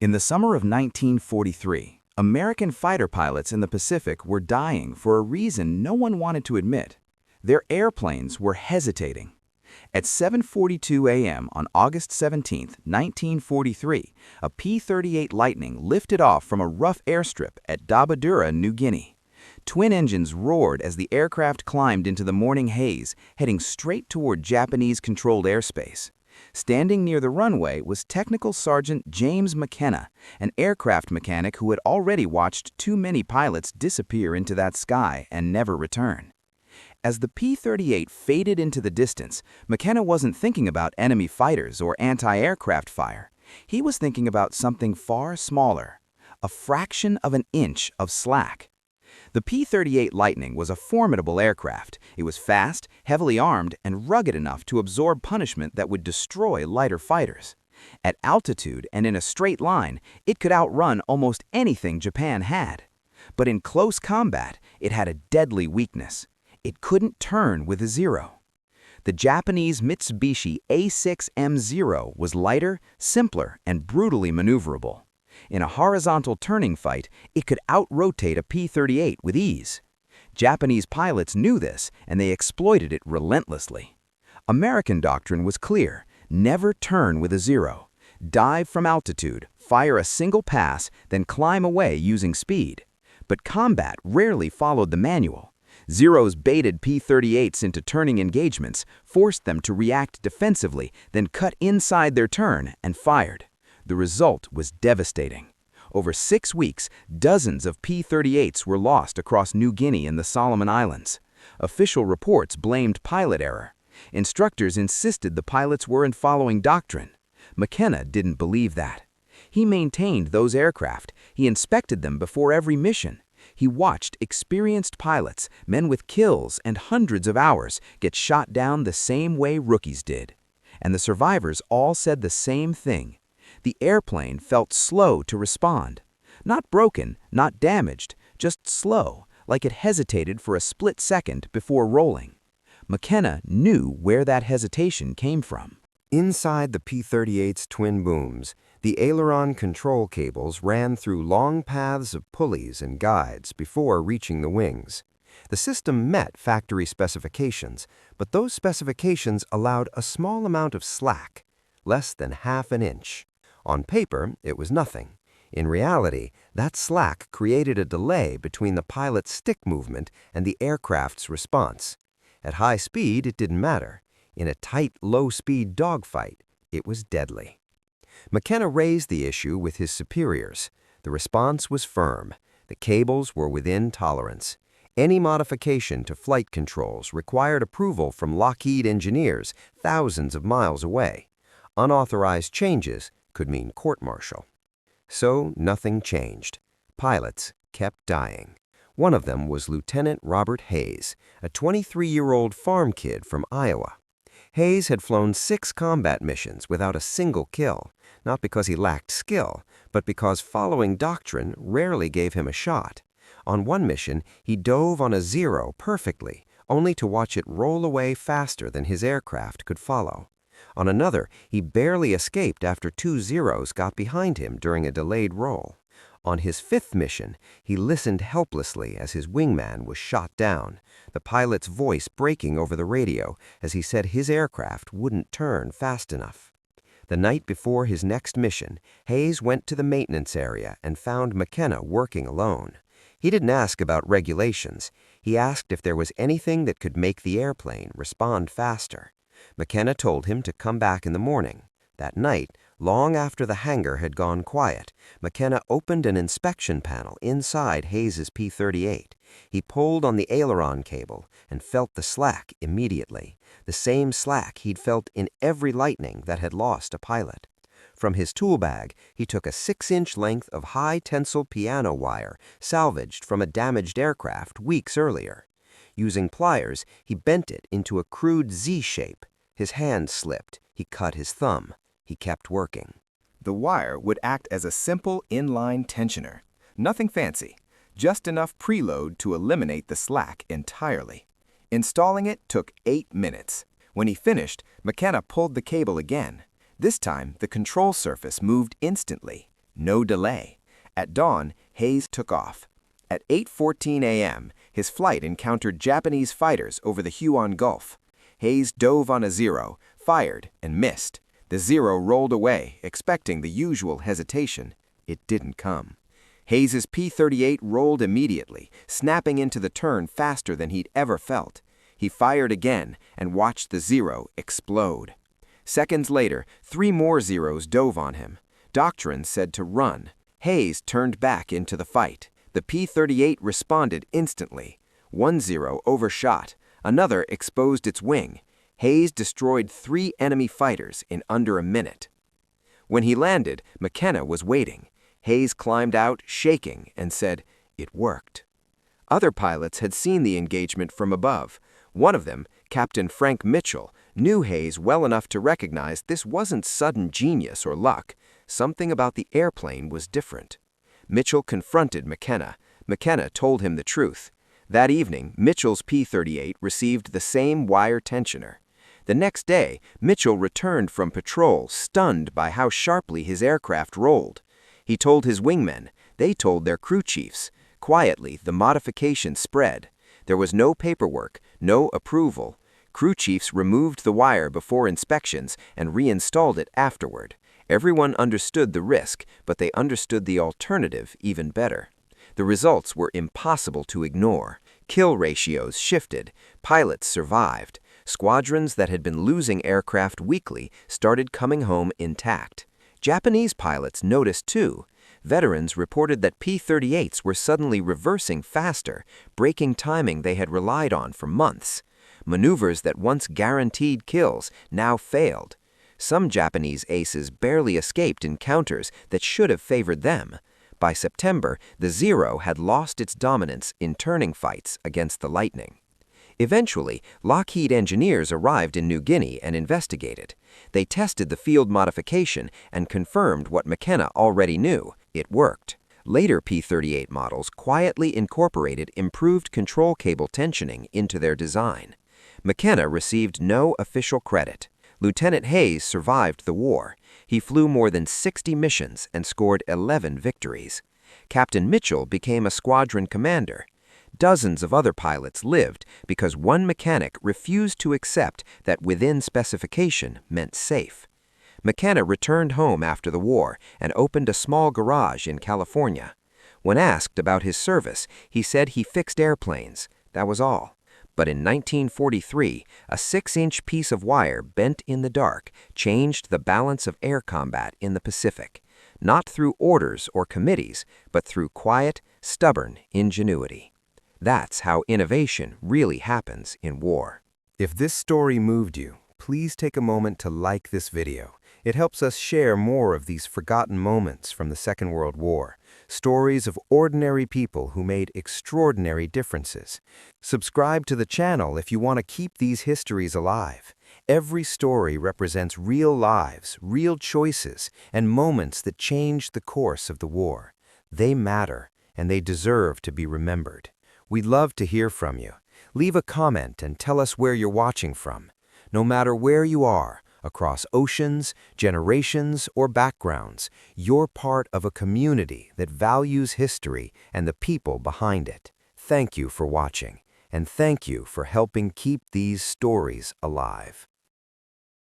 In the summer of 1943, American fighter pilots in the Pacific were dying for a reason no one wanted to admit. Their airplanes were hesitating. At 7:42 a.m. on August 17, 1943, a P-38 Lightning lifted off from a rough airstrip at Dobodura, New Guinea. Twin engines roared as the aircraft climbed into the morning haze, heading straight toward Japanese-controlled airspace. Standing near the runway was Technical Sergeant James McKenna, an aircraft mechanic who had already watched too many pilots disappear into that sky and never return. As the P-38 faded into the distance, McKenna wasn't thinking about enemy fighters or anti-aircraft fire. He was thinking about something far smaller, a fraction of an inch of slack. The P-38 Lightning was a formidable aircraft. It was fast, heavily armed, and rugged enough to absorb punishment that would destroy lighter fighters. At altitude and in a straight line, it could outrun almost anything Japan had. But in close combat, it had a deadly weakness. It couldn't turn with a zero. The Japanese Mitsubishi A6M0 was lighter, simpler, and brutally maneuverable. In a horizontal turning fight, it could out-rotate a P-38 with ease. Japanese pilots knew this, and they exploited it relentlessly. American doctrine was clear: never turn with a zero. Dive from altitude, fire a single pass, then climb away using speed. But combat rarely followed the manual. Zeros baited P-38s into turning engagements, forced them to react defensively, then cut inside their turn and fired. The result was devastating. Over 6 weeks, dozens of P-38s were lost across New Guinea and the Solomon Islands. Official reports blamed pilot error. Instructors insisted the pilots weren't following doctrine. McKenna didn't believe that. He maintained those aircraft. He inspected them before every mission. He watched experienced pilots, men with kills and hundreds of hours, get shot down the same way rookies did. And the survivors all said the same thing. The airplane felt slow to respond. Not broken, not damaged, just slow, like it hesitated for a split second before rolling. McKenna knew where that hesitation came from. Inside the P-38's twin booms, the aileron control cables ran through long paths of pulleys and guides before reaching the wings. The system met factory specifications, but those specifications allowed a small amount of slack, less than half an inch. On paper, it was nothing. In reality, that slack created a delay between the pilot's stick movement and the aircraft's response. At high speed, it didn't matter. In a tight, low-speed dogfight, it was deadly. McKenna raised the issue with his superiors. The response was firm. The cables were within tolerance. Any modification to flight controls required approval from Lockheed engineers thousands of miles away. Unauthorized changes could mean court-martial. So nothing changed. Pilots kept dying. One of them was Lieutenant Robert Hayes, a 23-year-old farm kid from Iowa. Hayes had flown 6 combat missions without a single kill, not because he lacked skill, but because following doctrine rarely gave him a shot. On one mission, he dove on a zero perfectly, only to watch it roll away faster than his aircraft could follow. On another, he barely escaped after 2 zeros got behind him during a delayed roll. On his 5th mission, he listened helplessly as his wingman was shot down, the pilot's voice breaking over the radio as he said his aircraft wouldn't turn fast enough. The night before his next mission, Hayes went to the maintenance area and found McKenna working alone. He didn't ask about regulations. He asked if there was anything that could make the airplane respond faster. McKenna told him to come back in the morning. That night, long after the hangar had gone quiet, McKenna opened an inspection panel inside Hayes's P-38. He pulled on the aileron cable and felt the slack immediately, the same slack he'd felt in every Lightning that had lost a pilot. From his tool bag, he took a 6-inch length of high-tensile piano wire salvaged from a damaged aircraft weeks earlier. Using pliers, he bent it into a crude Z shape. His hand slipped. He cut his thumb. He kept working. The wire would act as a simple inline tensioner. Nothing fancy, just enough preload to eliminate the slack entirely. Installing it took 8 minutes. When he finished, McKenna pulled the cable again. This time, the control surface moved instantly. No delay. At dawn, Hayes took off. At 8:14 a.m., his flight encountered Japanese fighters over the Huon Gulf. Hayes dove on a Zero, fired, and missed. The Zero rolled away, expecting the usual hesitation. It didn't come. Hayes's P-38 rolled immediately, snapping into the turn faster than he'd ever felt. He fired again and watched the Zero explode. Seconds later, 3 more Zeros dove on him. Doctrine said to run. Hayes turned back into the fight. The P-38 responded instantly. 1 Zero overshot. Another exposed its wing. Hayes destroyed 3 enemy fighters in under a minute. When he landed, McKenna was waiting. Hayes climbed out, shaking, and said, "It worked." Other pilots had seen the engagement from above. One of them, Captain Frank Mitchell, knew Hayes well enough to recognize this wasn't sudden genius or luck. Something about the airplane was different. Mitchell confronted McKenna. McKenna told him the truth. That evening, Mitchell's P-38 received the same wire tensioner. The next day, Mitchell returned from patrol, stunned by how sharply his aircraft rolled. He told his wingmen. They told their crew chiefs. Quietly, the modification spread. There was no paperwork, no approval. Crew chiefs removed the wire before inspections and reinstalled it afterward. Everyone understood the risk, but they understood the alternative even better. The results were impossible to ignore. Kill ratios shifted. Pilots survived. Squadrons that had been losing aircraft weekly started coming home intact. Japanese pilots noticed too. Veterans reported that P-38s were suddenly reversing faster, breaking timing they had relied on for months. Maneuvers that once guaranteed kills now failed. Some Japanese aces barely escaped encounters that should have favored them. By September, the Zero had lost its dominance in turning fights against the Lightning. Eventually, Lockheed engineers arrived in New Guinea and investigated. They tested the field modification and confirmed what McKenna already knew. It worked. Later P-38 models quietly incorporated improved control cable tensioning into their design. McKenna received no official credit. Lieutenant Hayes survived the war. He flew more than 60 missions and scored 11 victories. Captain Mitchell became a squadron commander. Dozens of other pilots lived because one mechanic refused to accept that within specification meant safe. McKenna returned home after the war and opened a small garage in California. When asked about his service, he said he fixed airplanes. That was all. But in 1943, a 6-inch piece of wire bent in the dark changed the balance of air combat in the Pacific, not through orders or committees, but through quiet, stubborn ingenuity. That's how innovation really happens in war. If this story moved you, please take a moment to like this video. It helps us share more of these forgotten moments from the Second World War, stories of ordinary people who made extraordinary differences. Subscribe to the channel if you want to keep these histories alive. Every story represents real lives, real choices, and moments that changed the course of the war. They matter, and they deserve to be remembered. We'd love to hear from you. Leave a comment and tell us where you're watching from. No matter where you are, across oceans, generations, or backgrounds, you're part of a community that values history and the people behind it. Thank you for watching, and thank you for helping keep these stories alive.